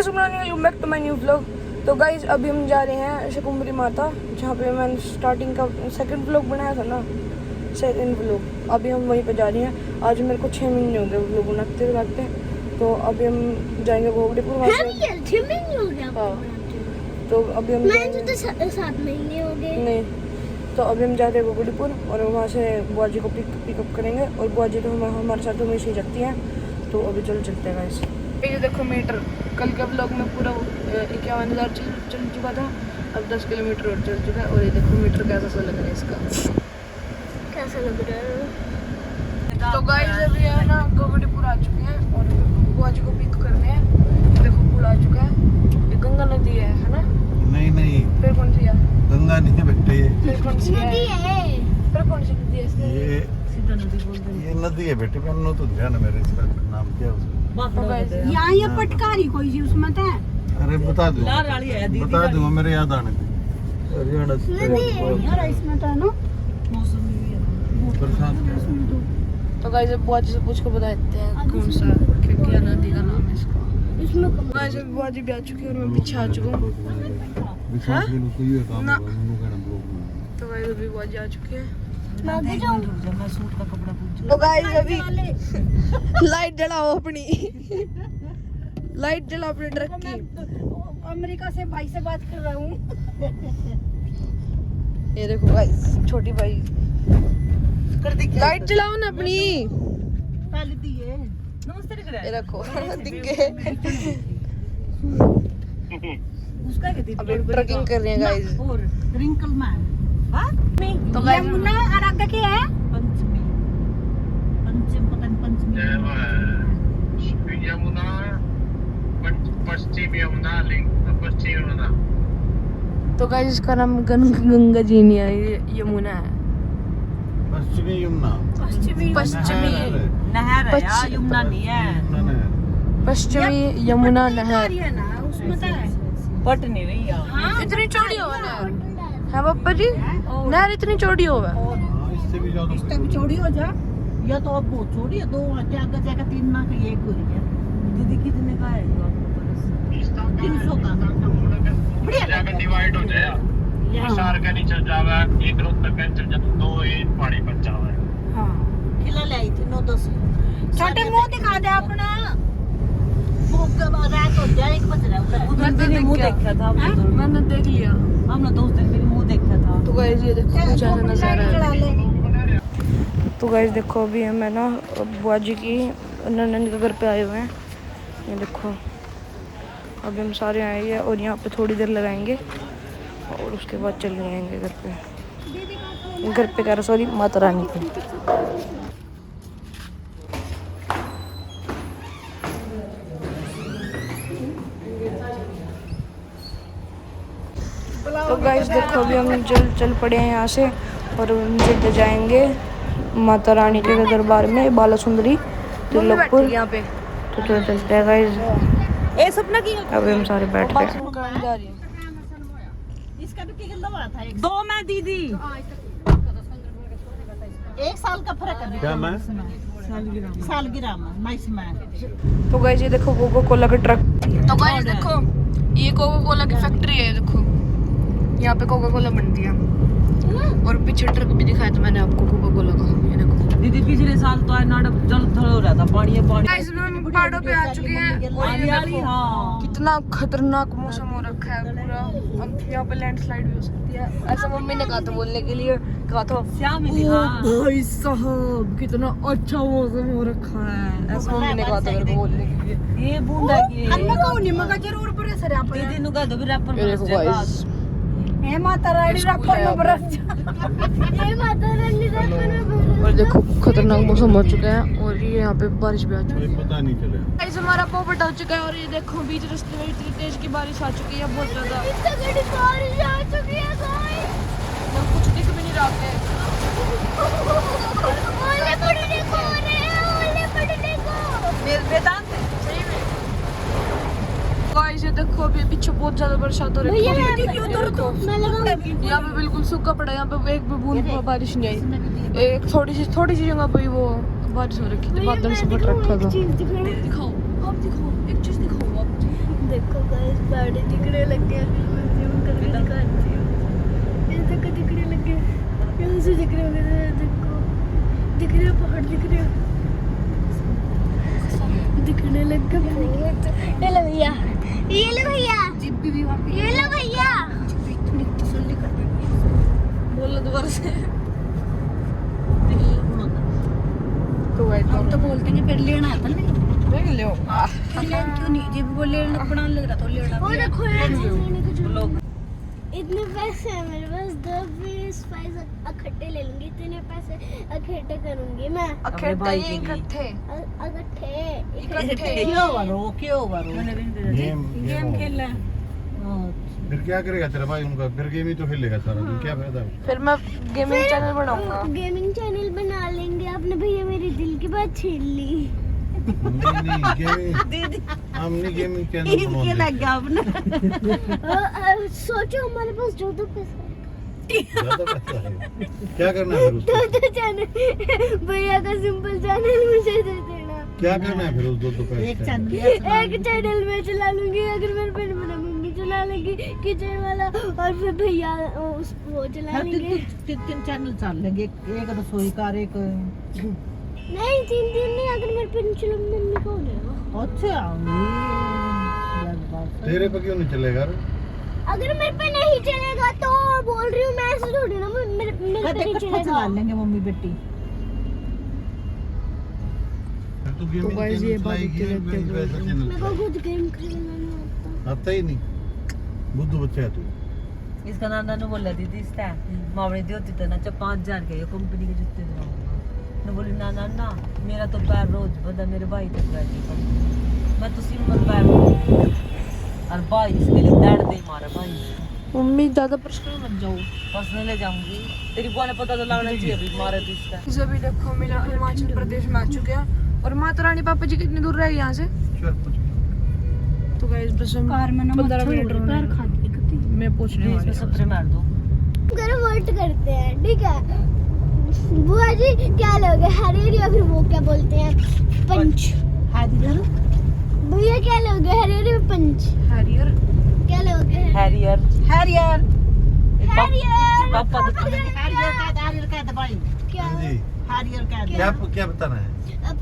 Back to my new vlog. तो guys अभी हम जा रहे हैं शकुम्भरी माता, जहाँ पे मैंने स्टार्टिंग का सेकंड व्लॉग बनाया था ना, सेकंड व्लॉग। अभी हम वहीं पे जा रहे हैं। आज मेरे को 6 महीने हो गए व्लॉग बनाते। तो अभी हम जाएंगे गोगड़ीपुर वहाँ से। हाँ, तो अभी हम 7 महीने हो गए। नहीं, तो अभी हम जा रहे हैं गोगड़ीपुर और वहाँ से बुआ जी को पिकअप करेंगे। और बुआ जी तो हमारे साथ हमेशा ही जगती हैं। तो अभी चलते हैं गाइस। ये देखो मीटर, कल के ब्लॉग में पूरा 51,000 चल चुका था, अब 10 किलोमीटर और चल चुका है। और ये देखो मीटर कैसा सा लग रहा है इसका, कैसा लग रहा है? तो गाइस अभी है ना गोगड़ीपुर आ चुके हैं और बुआ जी को पिक करने हैं। देखो पुल आ चुका है, ये गंगा नदी है ना? नहीं, फिर कौन सी है? गंगा नहीं है बेटे, फिर कौन सी नदी है? है। फिर कौन सी नदी है? ये सीधा नदी बोलते हैं। ये नदी है बेटे, मैंने तो ध्यान है मेरे, इसका नाम क्या है उसका? तो गाइस यहाँ ये पटकारी कोई सी उसमें था। अरे बता दूंगा मेरे याद आने दे। हरियाणा यार इसमें था ना। तो गाइस बुआ जी से पूछ के बता देते हैं कौन सा क्या नदी का नाम है इसका। इसमें गाइस बुआ जी भी आ चुकी है और मैं पीछे आ चुका हूँ। विश्वास भी लोग कोई काम ना। होगा उनको कहना ब्लॉग। तो गाइस अभी बुआ जी आ चुकी है। मैं जाऊँ। तो गाइस अभी लाइट जलाओ अपनी, लाइट जलाओ अपने ट्रक की। अमेरिका से भाई से बात कर रहा हूँ। ये देखो गाइस छोटी भाई, लाइट जलाओ ना अपनी। पहले दिए ये रखो दिख गए। उसका क्या अभी ट्रकिंग कर रहे हैं गाइस। और रिंकल मैन। हाँ तो गाइस यमुना आरागा के है पंचमी यमुना पश्चिम यमुना लिंक पश्चिम यमुना। तो गाइस इसका नाम गंगा जी नहीं है, ये यमुना है। पश्चिमी यमुना, पश्चिमी नहर है यार, यमुना नहीं है। पश्चिमी यमुना नहर। है ना उसमें तो है। पट नहीं रही यार। इतनी चौड़ी हो नहर है पापा जी? नहर इतनी चौड़ी हो है? हाँ, इससे भी ज्यादा इससे भी चौड़ी हो जा। या तो अब बहुत छोड़ी है, 2 आगे जाकर 3 ना का एक हो रही है। दीदी कितने का है जो आपको पता? 300 का। बढ़िया जाकर डिवाइड हो जाए, शहर के नीचे जावा, एक रोड तक चल जा, 2 ये पहाड़ी पर जावा। हाँ खिला ले आई थी 9-10। छोटे मुंह दिखा दे अपना। भूख का रात हो जाए 1 बज रहा है। उधर मैंने मेरे मुंह देखा। देखा था हमने तो। मैंने देख लिया। हमने तो उस दिन मेरे मुंह देखा था। तो गाइस ये देखो कुछ ऐसा नजारा है। चला ले। तो गाइस देखो अभी हम है ना बुआ जी की ननद के घर पे आए हुए हैं। ये देखो अभी हम सारे आए हैं और यहाँ पे थोड़ी देर लगाएंगे और उसके बाद चले जाएंगे घर पे कह रहा, सॉरी, माता रानी पे। तो गाइस देखो अभी हम चल पड़े हैं यहाँ से और सीधे जाएंगे माता रानी के दरबार में, बाला सुंदरी त्रिलोकपुर। यहाँ पे तो चलते हैं गाइस। ए सपना की अभी हम सारे बैठ गए। इसका भी कितना हुआ था? 2 में दीदी 1 साल का फर्क है। क्या मैं सालगिरह में नाइस में। तो गाइस ये देखो कोको कोला का ट्रक। तो गाइस देखो ये कोको कोला की फैक्ट्री है। देखो यहाँ पे कोका कोला बनती है और पीछे ट्रक भी दिखाया था मैंने आपको कोका कोला का। ये देखो दीदी पिछले साल तो नाटक जल थल हो रहा था, पानी पानी। गाइस हम पहाड़ों पे आ चुके हैं और ये देखो हाँ। कितना खतरनाक मौसम हो रखा है पूरा। अब यहाँ पे लैंडस्लाइड भी हो सकती है, ऐसा मम्मी ने कहा था बोलने के लिए, कहा था श्याम भाई साहब कितना अच्छा मौसम हो रखा है, ऐसा मम्मी ने कहा था मेरे को बोलने के लिए। ये बूंदा की अन्ना को नहीं मगा जरूर बरस रहा पर। दीदी नु का दबी रैपर ये देखो गाइस हे माता रानी रपर में बरस जा। ये माता रानी और देखो खतरनाक मौसम हो चुका है और ये यहाँ पे बारिश भी आ चुकी है। कोई पता नहीं चले। गाइस हमारा पोपट आ चुका है और ये देखो बीच रास्ते में इतनी तेज की बारिश आ चुकी है, बहुत ज्यादा। इतनी बड़ी बारिश आ चुकी है गाइस। तो कुछ दिख भी नहीं रहा है। ओले पड़ने को हो रहे हैं, ओले पड़ने को। मेरे वेदांत सही में गाइस ये देखो अभी पीछे बहुत ज्यादा बरसात हो रही है। मैं लगाऊंगी। यहाँ पे बिल्कुल सूखा पड़ा है, यहाँ पे एक भी बूंद बारिश नहीं आई। एक थोड़ी सी जगह पे ही वो बारिश हो रखी थी, बादल से फट रखा था। चीज दिखाओ। दिखाओ आप, दिखाओ एक चीज दिखाओ आप। देखो गाइस पहाड़ी दिखने लग गया। मैं जूम करके दिखाती हूँ। ये देखो दिखने लग गया। यहाँ से दिख रहे होंगे, देखो दिख रहे पहाड़ दिख रहे दिखने लग गया। ये लो भैया, ये लो भैया, जीप भी वहाँ पे ये लो भैया। थोड़ी तसल्ली कर बोलो दोबारा से। तो गाइस हम तो बोलते हैं फिर लेना आता नहीं। देख लो क्यों नहीं जब वो लेना बना लग रहा तो लेना वो देखो यार लोग इतने पैसे हैं मेरे पास, 10-20 पैसे इकट्ठे ले लूंगी। इतने पैसे इकट्ठे करूंगी मैं। अपने भाई के लिए। इकट्ठे इकट्ठे क्यों वारो गेम खेलना फिर क्या करेगा तेरा भाई उनका? फिर गेम ही तो खेलेगा सारा दिन, क्या फायदा? फिर मैं गेमिंग चैनल बनाऊंगा। गेमिंग चैनल बना लेंगे। आपने भैया मेरे दिल की बात छीन ली। नहीं गेमिंग हम नहीं गेमिंग चैनल इसके बनाएंगे। लग गया अपने सोचो हमारे पास जो तो पैसा है, ज्यादा पैसा है, क्या करना है फिर उसको? दो चैनल भैया का सिंपल चैनल मुझे दे देना। क्या करना है फिर उस दो पैसे? एक चैनल एक चैनल में चला लूंगी, अगर मेरे पेट में मम्मी चला लेंगी किचन वाला, और फिर भैया वो चला लेंगे। तीन चैनल चल लेंगे, एक रसोई का एक नहीं 3 नहीं, अगर मेरे पेट में चला मम्मी को हो जाएगा। अच्छा तेरे पे क्यों नहीं चलेगा? अगर मेरे पे नहीं चलेगा तो बोल रही हूँ मैं, ऐसे थोड़ी ना मेरे पे नहीं चला चलेगा। लेंगे मम्मी बेटी। फिर तू गेमिंग गाइस, ये चैनल बात चलाएगी, होती रहती है। वैसा चैनल मेरे को चलाएगी। खुद गेम खेलना नहीं आता। आता ही नहीं, बुद्धू बच्चा है तू। इसका नाना ने बोला दीदी इसका मावड़ी दी होती तो ना 5,000 के कंपनी के जूते दिलाऊंगा। ने बोली ना ना ना मेरा तो पैर रोज बदा मेरे भाई तक रहती मैं तो सिंपल पैर और भाई इसके लिए दर्द दे मारा भाई। मम्मी ज्यादा पर्सनल मत जाओ। पर्सनल ले जाऊंगी तेरी बुआ ने पता तो लगना चाहिए अभी मारे तो इसका। अभी देखो मेरा हिमाचल प्रदेश में आ चुके हैं और माता रानी पापा जी कितनी दूर रहे यहाँ से? चल कुछ तो गाइस बस हम कार में ना 15 मिनट पैर खाती मैं पूछने वाली इसमें सबसे मार दो। अगर वोट करते हैं ठीक है, बुआ जी क्या लोगे, हरियर या फिर वो क्या बोलते हैं पंच? भैया क्या लोगे, हरियर या पंच? हैरियर क्या लोगे? हैरियर हरियर हरियर पापा तो हरियर का दबाई क्या? जी हरियर का क्या क्या बताना है?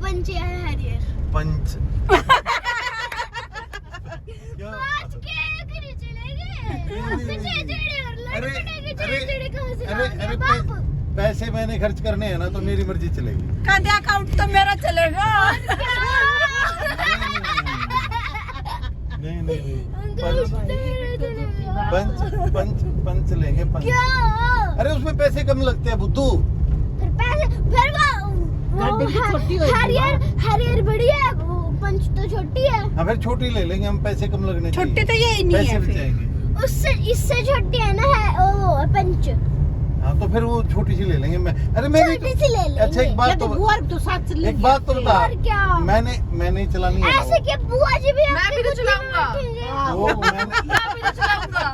पंच या हरियर? पंच आज के फिर चलेंगे पीछे चढ़े और अरे लड़के के अरे चढ़े कहां से अरे लाओगे अरे बाप? पैसे मैंने खर्च करने हैं ना, तो मेरी मर्जी चलेगी। कांदे अकाउंट तो मेरा चलेगा। नहीं नहीं नहीं अंकल तेरे चलेगा। पंच पंच पंच लेंगे पंच। क्या? अरे उसमें पैसे कम लगते हैं बुद्धू। फिर पैसे फिर वो गाड़ी भी छोटी होगी हरियर हरियर बड़ी है, वो पंच तो छोटी है। हाँ फिर छोटी ले लेंगे हम, पैसे कम लगने चाहिए। छोटी तो यही नहीं पैसे है भी फिर। जाएंगे। उससे इससे छोटी है ना, है वो पंच, हाँ तो फिर वो छोटी सी ले लेंगे। मैं अरे मेरी छोटी सी ले लेंगे। अच्छा एक बात तो बुआ तो साथ ले एक बात तो बता, और क्या? मैंने चलानी है ना ऐसे क्या बुआ जी भी मैं भी तो चलाऊंगा। वो मैंने मैं चलाऊंगा।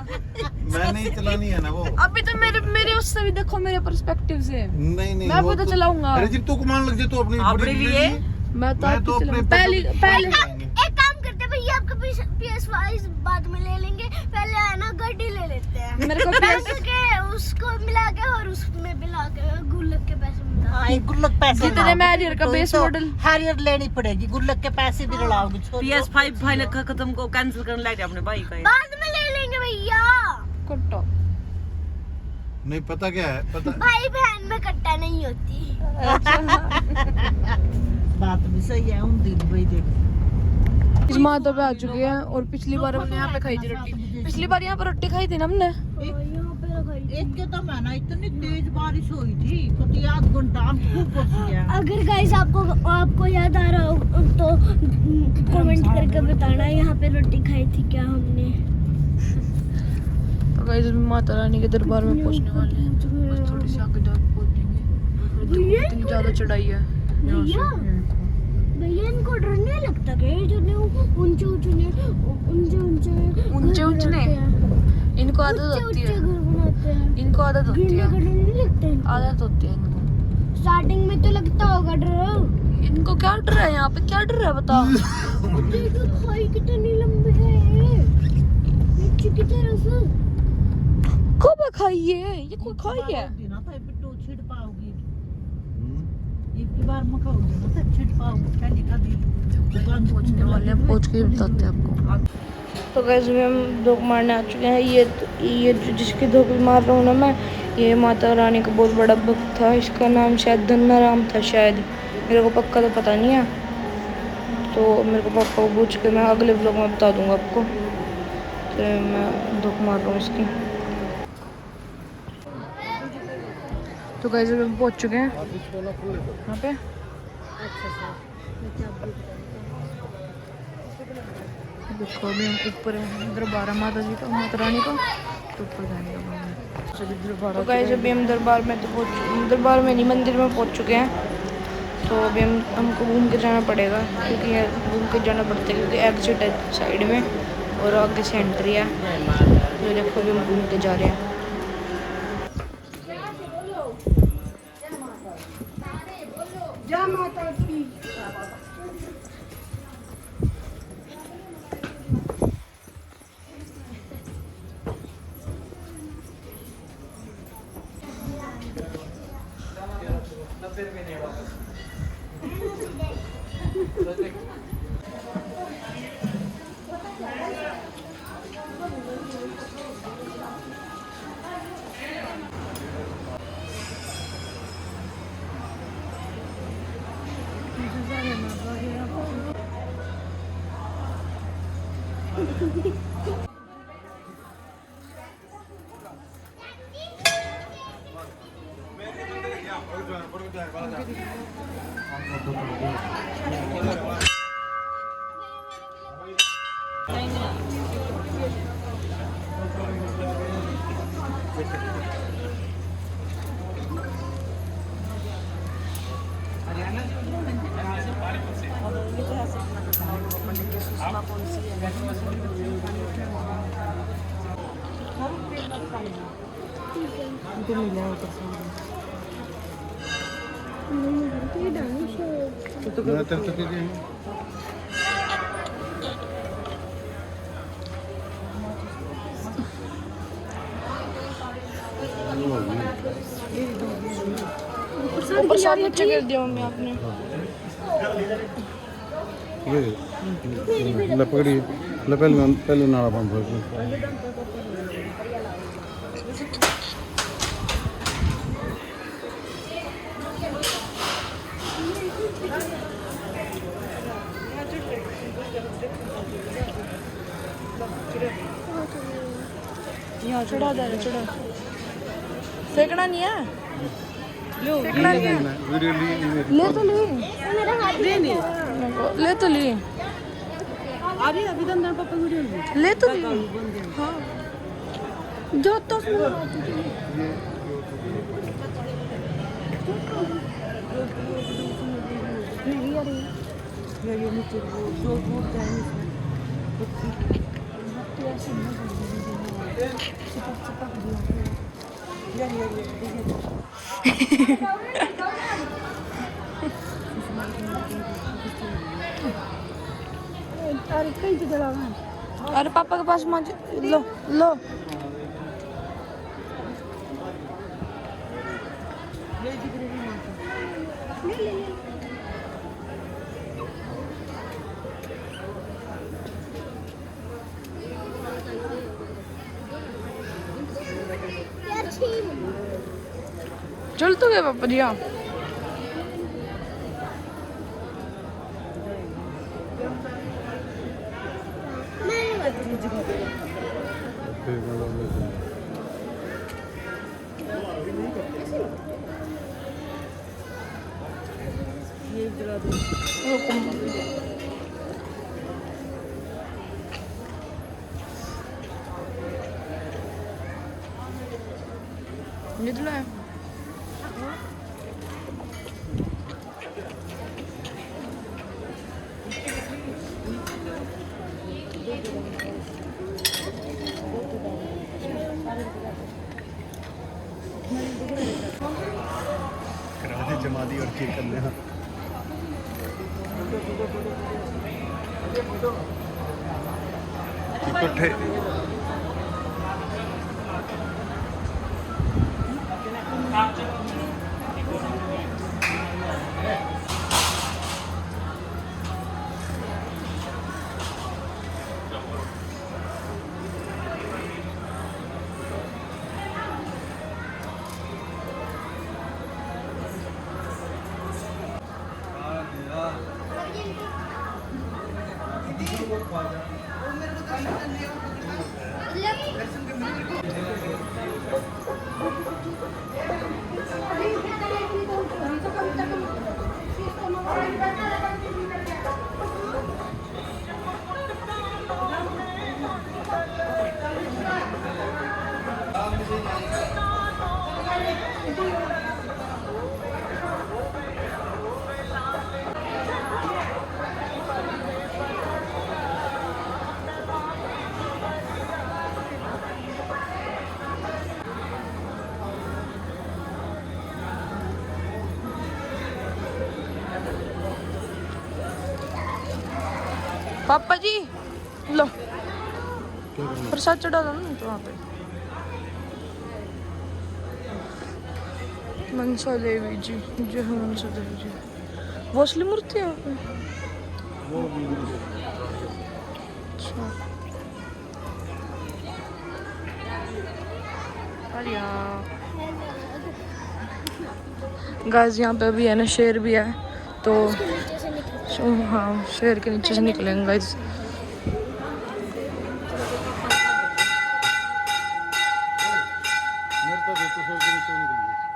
मैंने ही चलानी है ना वो। अभी तो मेरे उससे भी देखो मेरे पर्सपेक्टिव से नहीं नहीं मैं वो भी तो चलाऊंगा। अरे जब तू कमान लग जाए तो अपनी अपने बड़ी लिए? मैं तो मैं आपकी तो अपने चलाऊंगा। पहले एक काम करते हैं भैया, आपका PS5 बाद में ले लेंगे, पहले है ना गाड़ी ले लेते हैं। मेरे को पैसे के उसको मिला के और उसमें मिला के गुल्लक के पैसे मिला। हाँ एक गुल्लक पैसे जितने लाओगे, में हरियर का तो बेस तो मॉडल। हरियर लेनी पड़ेगी, गुल्लक के पैसे भी लड़ाओगे। PS5 भाई ने खत्म को कैंसिल करने लग गया अपने भाई का। बाद में ले लेंगे भैया। कट्टो नहीं पता क्या है पता। भाई बहन में कट्टा नहीं होती। बात भी सही है उन दिन भाई देख। इस माता पे आ चुके हैं और पिछली बार हमने यहाँ पे खाई थी रोटी। पिछली बार यहाँ पर रोटी खाई थी ना हमने। यहाँ पे लगाई। एक के तो मैं ना इतनी तेज बारिश हुई थी तो आध घंटा हम खूब पहुंच गया। अगर गाइस आपको याद आ रहा हो तो कमेंट करके बताना यहाँ पे रोटी खाई थी क्या हमने। तो गाइस माता रानी के दरबार में पहुंचने वाले हैं। बस थोड़ी सी आगे जाके पहुंचेंगे। भैया इतनी ज्यादा चढ़ाई है यहाँ भैया से। भैया इनको डर नहीं लगता क्या, ये जो ऊंचे ऊंचे इनको आदत होती है। घर बनाते हैं, इनको आदत होती गिरने का है। डर नहीं लगता इनको? आदत होती है इनको। स्टार्टिंग में तो लगता होगा डर। इनको क्या डर है यहाँ पे? क्या डर है बता। देखो खाई कितनी लंबी है। खाई है, ये कोई खाई है? ना तो पिट्टू छिड़ पाओगी एक बार मखाओगी ना तो छिड़ पाओगी क्या लिखा दी दुकान पहुंचने वाले पहुंच के बताते हैं आपको। तो गाइस अभी हम धोख मारने आ चुके हैं। ये जिसकी धोख मार रहा हूँ ना मैं, ये माता रानी का बहुत बड़ा भक्त था। इसका नाम शायद धन्ना राम था शायद, मेरे को पक्का तो पता नहीं है। तो मेरे को पापा को पूछ के मैं अगले व्लॉग में बता दूंगा आपको। तो मैं धोख मार रहा हूँ इसकी। तो गाइस अभी हम पहुंच चुके हैं यहाँ पे। देखो अभी हम ऊपर दरबार है माता जी का, माता रानी का, तो ऊपर जाएंगे। तो गाइस अभी हम दरबार में दरबार में नहीं, मंदिर में पहुंच चुके हैं। तो अभी हमको घूम के जाना पड़ेगा, क्योंकि घूम के जाना पड़ता है क्योंकि एग्जिट है साइड में और आगे से एंट्री है। तो देखो अभी हम घूम के जा रहे हैं। जय माता की। प्रसाद नीचे कर दिया मम्मी आपने। पकड़ी पहले नाड़ा बंद हो यहाँ चढ़ा दे, चढ़ा फेंकना नहीं है, फेंकना नहीं है। ले तो ली, ले तो ली, अरे अभी तो पापा वीडियो ले तो ली। हाँ जो तो अरे पापा के पास लो लो। चल तो गए पापा जी। हाँ ये तो है। जमा दी और चेक कर लेना। इकट्ठे पापा जी लो प्रसाद चढ़ा दो ना तो वहाँ पे। मनसा देवी जी, जय हो मनसा देवी जी। वो असली मूर्ति है वहाँ पे? अच्छा गाइस यहाँ पे भी है ना शेर भी है तो हाँ शेर के नीचे से निकलेंगे गाइस।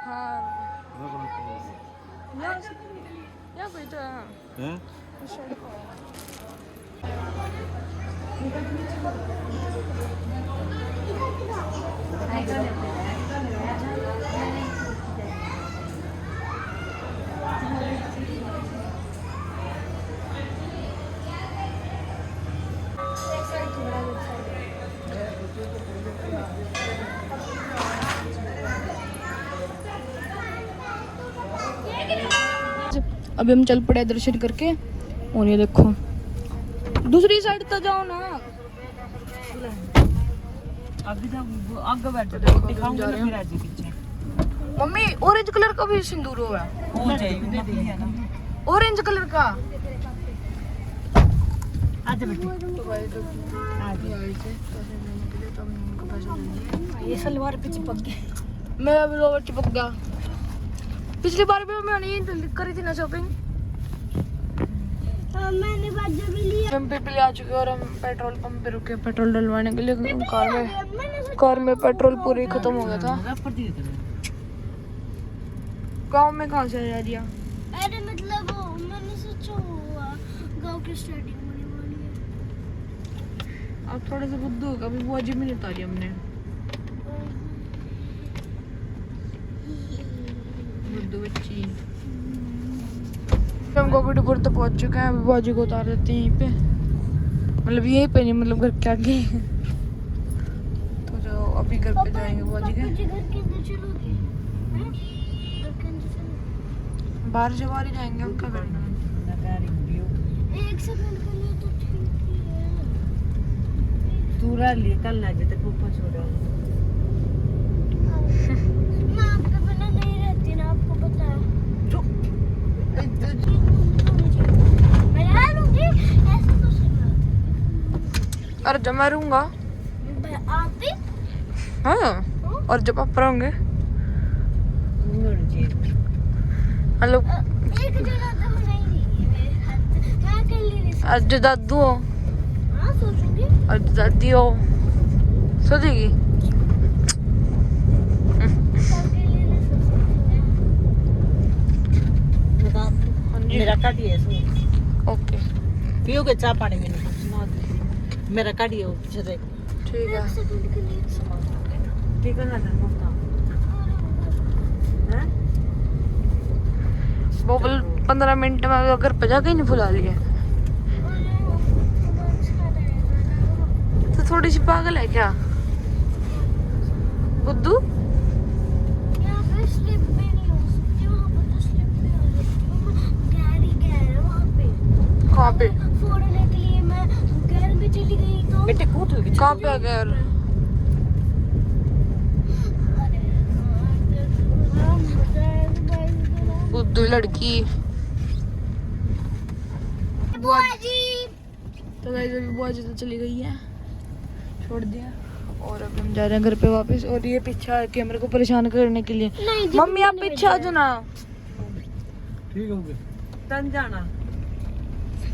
हाँ यहाँ कोई तो है। अभी हम चल पड़े दर्शन करके और ये देखो दूसरी साइड तो जाओ ना। आगे जाओ आगे बैठ जाओ दिखाऊंगा ना फिर आगे पीछे। मम्मी ऑरेंज कलर का भी सिंदूर हुआ है। हो जाएगी ना ऑरेंज कलर का आजा बेटी। ये सलवार पे चिपक गया। मैं अभी लोवर चिपक गया। पिछली बार भी मैंने ये करी थी ना शॉपिंग। मैंने बाजा भी लिया। हम पे आ चुके और हम पेट्रोल पंप पे रुके पेट्रोल डलवाने के लिए। कार में पेट्रोल पूरी खत्म हो गया था। गांव में कहाँ से आ दिया? अरे मतलब मैंने सोचा हुआ गांव की स्टार्टिंग होने वाली है। अब थोड़ा सा बुद्धू होगा अभी बुआ जी में नहीं उतारी हमने। बुद्धू बच्ची हम गोविंदपुर तक पहुंच चुके हैं। अभी बुआ जी को उतार देते हैं यहीं पे, मतलब यहीं पे नहीं मतलब घर के आगे। तो जो अभी घर पे जाएंगे बुआ जी के। घर के अंदर चलोगे? हैं? घर के अंदर चलो। बाहर से बाहर ही जाएंगे हम क्या करना है। एक सेकंड के लिए तो ठीक ही है। पूरा लिए कल ना जब तक ऊपर छोड़ा। मैं आपके बिना नहीं रहती ना, आपको पता है। मैं यहाँ रहूंगी, ऐसे तो सुना। अरे जब मैं रहूंगा आप भी? हाँ, और जब आप रहोगे हेलो एक जगह तो मैं नहीं रही, मेरे हाथ मैं अकेली रह सकती। आज दादू हो हाँ सोचूंगी। आज दादी हो सोचेगी। अकेली रह सकती मैं। मेरा काटिए ओके पियोगे चाय पानी में नहीं मेरा काटिए चले ठीक है। एक सेकंड के लिए ठीक है ना वो 15 मिनट में अगर पजा के ही नहीं फुला लिए तो थोड़ी सी पागल है क्या बुद्धू? यहाँ पे स्लिप भी नहीं हो सकती, वहाँ पर तो स्लिप भी हो सकती है। गहरी गहर है वहाँ पे। कहाँ पे? फोड़ने के लिए मैं गहर में चली गई तो बेटे कूद होगी कहाँ पे आ गया यार? अरे बुद्धू लड़की। बुआ जी तो गाइस अभी बुआ जी तो चली गई है, छोड़ दिया, और अब हम जा रहे हैं घर पे वापस। और ये पीछे आके मेरे को परेशान करने के लिए, नहीं जी, मम्मी आप पीछे आ जाओ ना। ठीक हो गया। तन जाना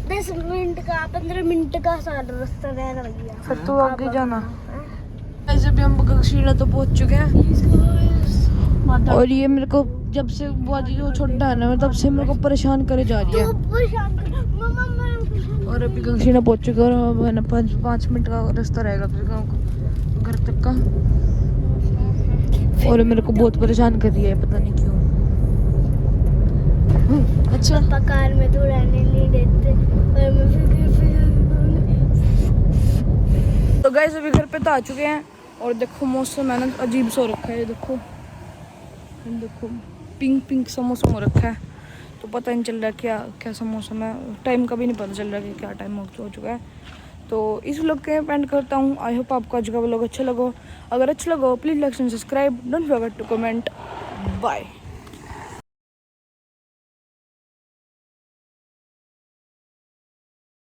10 मिनट का 15 मिनट का सारा रास्ता रहना भैया। फिर तू आगे जाना। गाइस अभी हम बगशीड़ा तो पहुंच चुके हैं, और ये मेरे को जब से बुआ जी को छोटा है ना, मैं तब से मेरे को परेशान करे जा रही है। और अभी गंगशीना पहुंच चुके हैं, और अब है ना 5 मिनट का रास्ता रहेगा फिर गाँव को, घर तक का। और मेरे को बहुत परेशान कर रही है, पता नहीं क्यों। अच्छा पापा कार में तो रहने नहीं देते, और मैं फिर घर पे तो गाइस अभी घर पे तो आ चुके हैं, और देखो मौसम है ना अजीब सा हो रखा है। ये देखो पिंक पिंक सा मौसम हो रखा है, तो पता नहीं चल रहा क्या कैसा मौसम है, टाइम का भी नहीं पता चल रहा कि क्या टाइम हो चुका है। तो इस व्लॉग के एंड करता हूँ। आई होप आपको आज का व्लॉग अच्छा लगा। अगर अच्छा लगा please like and subscribe, don't forget to comment. Bye.